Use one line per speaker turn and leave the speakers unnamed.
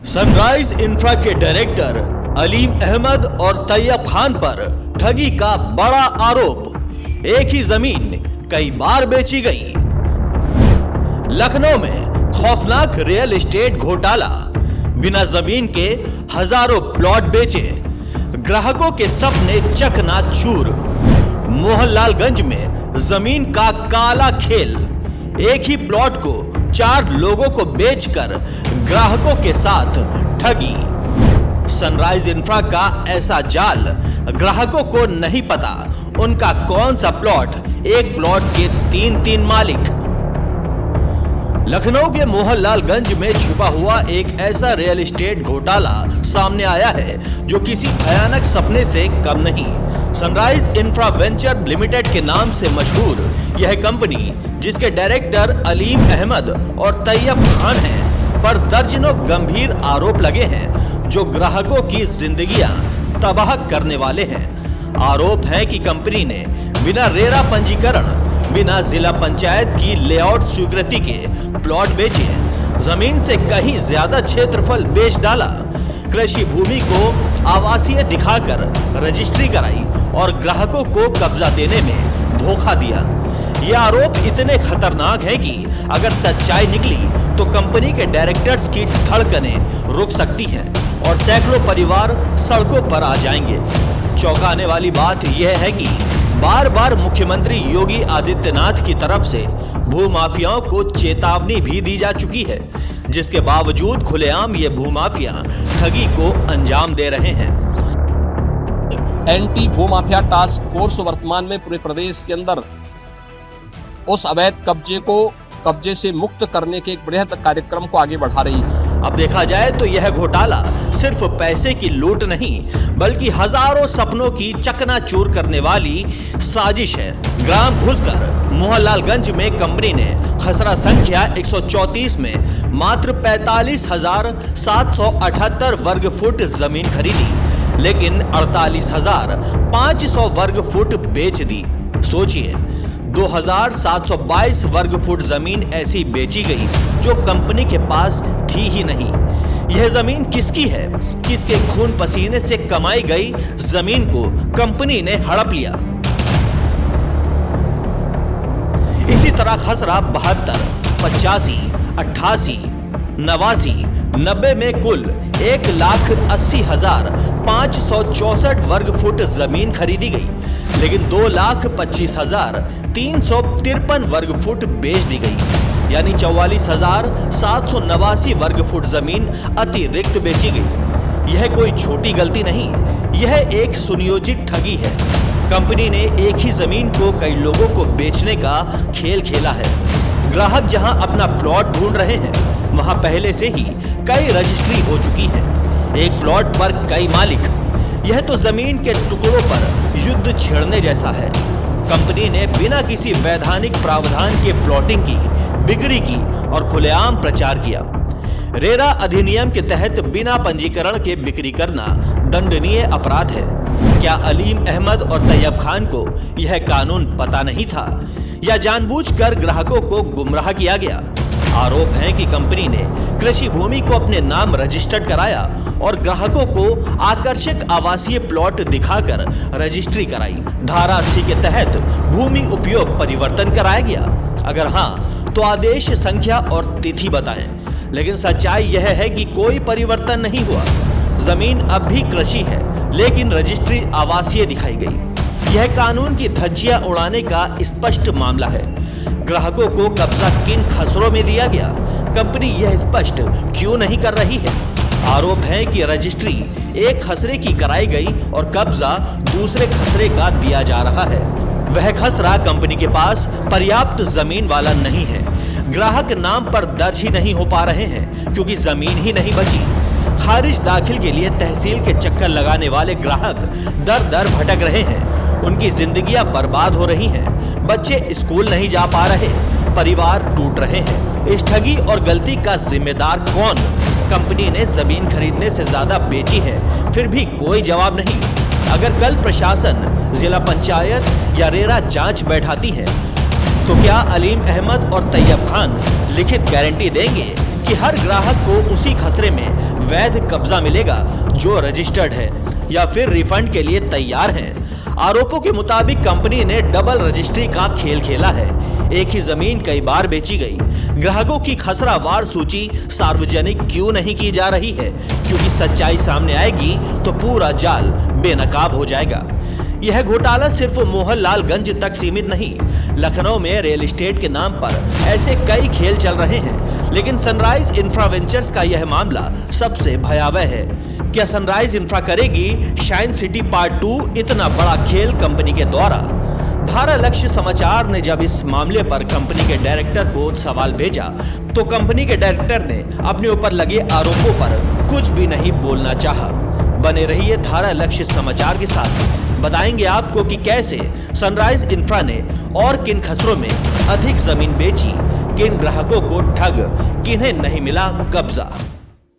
Sunrise infra के director Aleem Ahmad और तैयब खान पर ठगी का बड़ा आरोप। एक ही जमीन कई बार बेची गई। लखनऊ में खौफनाक रियल एस्टेट घोटाला, बिना जमीन के हजारों प्लॉट बेचे, ग्राहकों के सपने चकनाचूर। मोहनलालगंज में जमीन का काला खेल, एक ही प्लॉट को 4 लोगों को बेचकर ग्राहकों के साथ ठगी। सनराइज इंफ्रा का ऐसा जाल, ग्राहकों को नहीं पता उनका कौन सा प्लॉट, एक प्लॉट के 3 मालिक। लखनऊ के मोहनलालगंज में छिपा हुआ एक ऐसा रियल एस्टेट घोटाला सामने आया है जो किसी भयानक सपने से कम नहीं। सनराइज इंफ्रा वेंचर लिमिटेड के नाम से मशहूर यह कंपनी, जिसके डायरेक्टर अलीम अहमद और तैयब खान हैं, पर दर्जनों गंभीर आरोप लगे हैं जो ग्राहकों की जिंदगियां तबाह करने वाले हैं। आरोप है कि कंपनी ने बिना रेरा पंजीकरण, बिना जिला पंचायत की लेआउट स्वीकृति के प्लॉट बेचे, जमीन से कहीं ज्यादा क्षेत्रफल बेच डाला, कृषि भूमि को आवासीय दिखाकर रजिस्ट्री कराई और ग्राहकों को कब्जा देने में धोखा दिया। ये आरोप इतने खतरनाक हैं कि अगर सच्चाई निकली तो कंपनी के डायरेक्टर्स की धड़कनें रुक सकती हैं और सैकड़ों परिवार सड़कों पर आ जाएंगे। चौंकाने वाली बात यह है कि बार बार मुख्यमंत्री योगी आदित्यनाथ की तरफ से भूमाफियाओं को चेतावनी भी दी जा चुकी है, जिसके बावजूद खुलेआम ये भूमाफिया ठगी को अंजाम दे रहे हैं।
एंटी भूमाफिया टास्क फोर्स वर्तमान में पूरे प्रदेश के अंदर उस अवैध कब्जे से मुक्त करने के एक बृहद कार्यक्रम को आगे बढ़ा रही है।
अब देखा जाए तो यह घोटाला सिर्फ पैसे की लूट नहीं, बल्कि हजारों सपनों की चकनाचूर करने वाली साजिश है। ग्राम घुसकर मोहनलालगंज में कंपनी ने खसरा संख्या 134 में मात्र 45,778 वर्ग फुट जमीन खरीदी, लेकिन 48,500 वर्ग फुट बेच दी। सोचिए, 2,722 वर्ग फुट जमीन ऐसी बेची गई जो कंपनी के पास थी ही नहीं। यह जमीन किसकी है? किसके खून पसीने से कमाई गई जमीन को कंपनी ने हड़प लिया। इसी तरह खसरा 72, 85, 88, 89, 90 में कुल 1,80,564 वर्ग फुट जमीन खरीदी गई, लेकिन 2,25,353 वर्ग फुट बेच दी गई, यानी 44,789 वर्ग फुट जमीन अतिरिक्त बेची गई। यह कोई छोटी गलती नहीं, यह एक सुनियोजित ठगी है। कंपनी ने एक ही जमीन को कई लोगों को बेचने का खेल खेला है। ग्राहक जहां अपना प्लॉट ढूंढ रहे हैं, वहां पहले से ही कई रजिस्ट्री हो चुकी है। एक प्लॉट पर कई मालिक, यह तो जमीन के टुकड़ों पर युद्ध छेड़ने जैसा है। कंपनी ने बिना किसी वैधानिक प्रावधान के प्लॉटिंग की, बिक्री की और खुलेआम प्रचार किया। रेरा अधिनियम के तहत बिना पंजीकरण के बिक्री करना दंडनीय अपराध है। क्या अलीम अहमद और तैयब खान को यह कानून पता नहीं था, या जानबूझकर ग्राहकों को गुमराह किया गया? आरोप है कि कंपनी ने कृषि भूमि को अपने नाम रजिस्टर्ड कराया और ग्राहकों को आकर्षक आवासीय प्लॉट दिखाकर रजिस्ट्री कराई। धारा 80 के तहत भूमि उपयोग परिवर्तन कराया गया। अगर हाँ, तो आदेश संख्या और तिथि बताएं। लेकिन सच्चाई यह है कि कोई परिवर्तन नहीं हुआ। जमीन अब भी कृषि है, लेकिन रजिस्ट्री आवासीय दिखाई गई। यह कानून की धज्जियां उड़ाने का स्पष्ट मामला है। ग्राहकों को कब्जा किन खसरों में दिया गया, कंपनी यह स्पष्ट क्यों नहीं कर रही है? आरोप है कि रजिस्ट्री एक खसरे की कराई गई और कब्जा दूसरे खसरे का दिया जा रहा है। वह खसरा कंपनी के पास पर्याप्त जमीन वाला नहीं है। ग्राहक नाम पर दर्ज ही नहीं हो पा रहे हैं क्योंकि जमीन ही नहीं बची। खारिज दाखिल के लिए तहसील के चक्कर लगाने वाले ग्राहक दर दर भटक रहे हैं। उनकी जिंदगियां बर्बाद हो रही हैं। बच्चे स्कूल नहीं जा पा रहे, परिवार टूट रहे हैं। इस ठगी और गलती का जिम्मेदार कौन? कंपनी ने जमीन खरीदने से ज्यादा बेची है, फिर भी कोई जवाब नहीं। अगर कल प्रशासन, जिला पंचायत या रेरा जांच बैठाती है, तो क्या अलीम अहमद और तैयब खान लिखित गारंटी देंगे कि कि हर ग्राहक को उसी खसरे में वैध कब्जा मिलेगा जो रजिस्टर्ड है या फिर रिफंड के लिए तैयार है। आरोपों के मुताबिक कंपनी ने डबल रजिस्ट्री का खेल खेला है। एक ही जमीन कई बार बेची गई। ग्राहकों की खसरावार सूची सार्वजनिक क्यों नहीं की जा रही है? क्योंकि सच्चाई सामने आएगी तो पूरा जाल बेनकाब हो जाएगा। यह घोटाला सिर्फ मोहनलालगंज तक सीमित नहीं, लखनऊ में रियल एस्टेट के नाम पर ऐसे कई खेल चल रहे हैं, लेकिन सनराइज इंफ्रा वेंचर्स का यह मामला सबसे भयावह है। क्या सनराइज इंफ्रा करेगी शाइन सिटी पार्ट 2 इतना बड़ा खेल कंपनी के द्वारा? धारा लक्ष्य समाचार ने जब इस मामले पर कंपनी के डायरेक्टर को सवाल भेजा तो कंपनी के डायरेक्टर ने अपने ऊपर लगे आरोपों पर कुछ भी नहीं बोलना चाहा। बने रहिए धारा लक्ष्य समाचार के साथ, बताएंगे आपको कि कैसे सनराइज इंफ्रा ने और किन खसरों में अधिक जमीन बेची, किन ग्राहकों को ठग, किन्हें नहीं मिला कब्जा।